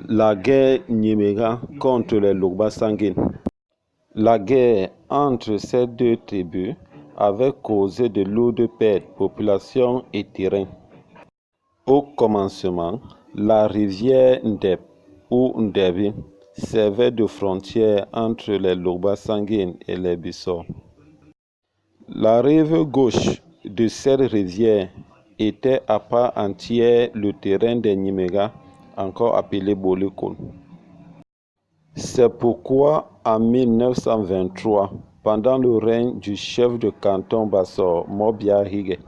La guerre Nyimega contre les Logba Sanguine. La guerre entre ces deux tribus avait causé de lourdes pertes, population et terrain. Au commencement, la rivière Ndeb ou Ndebi servait de frontière entre les Logba Sanguine et les Bissau. La rive gauche de cette rivière était à part entière le terrain des Nyimega, encore appelé Bolikon. C'est pourquoi en 1923, pendant le règne du chef de canton Bassor, Mobia Hige,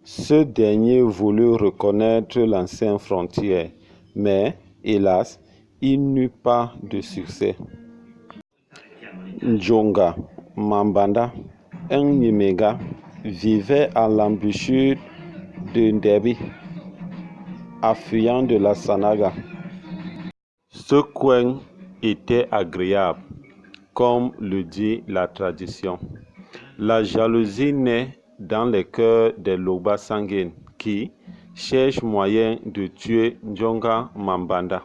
ce dernier voulut reconnaître l'ancienne frontière, mais hélas, il n'eut pas de succès. Njonga Mambanda, un Nyimega, vivait à l'embouchure de Ndebi, affluent de la Sanaga. Ce coin était agréable, comme le dit la tradition. La jalousie naît dans les cœurs des Logba Sanguine qui cherchent moyen de tuer Njonga Mambanda.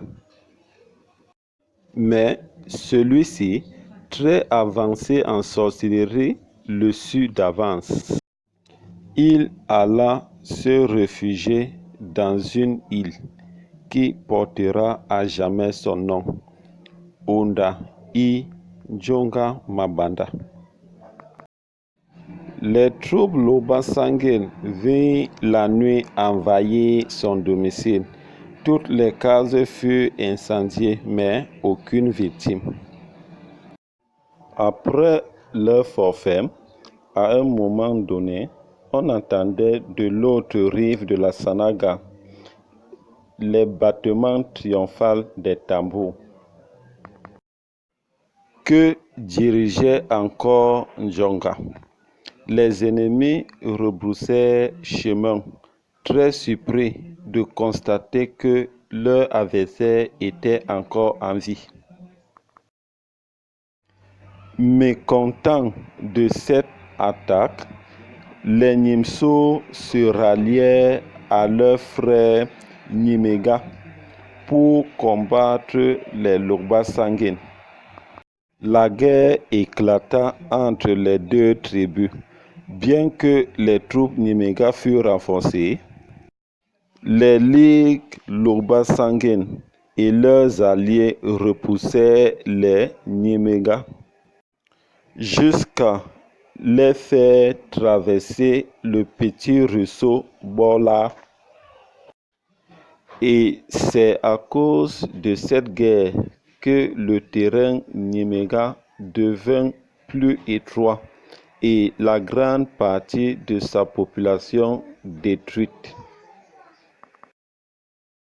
Mais celui-ci, très avancé en sorcellerie, le sut d'avance. Il alla se réfugier dans une île qui portera à jamais son nom, Onda I Njonga Mambanda. Les troupes Logba Sanguine vinrent la nuit envahir son domicile. Toutes les cases furent incendiées, mais aucune victime. Après leur forfait, à un moment donné, on entendait de l'autre rive de la Sanaga les battements triomphaux des tambours. Que dirigeait encore Njonga? Les ennemis rebroussaient chemin, très surpris de constater que leur adversaire était encore en vie. Mécontents de cette attaque, les Nyimso se rallièrent à leurs frères Nyimega pour combattre les Logba Sanguine. La guerre éclata entre les deux tribus. Bien que les troupes Nyimega furent renforcées, les ligues Logba Sanguine et leurs alliés repoussèrent les Nyimega jusqu'à les faire traverser le petit ruisseau Bola. Et c'est à cause de cette guerre que le terrain Nyimega devint plus étroit et la grande partie de sa population détruite.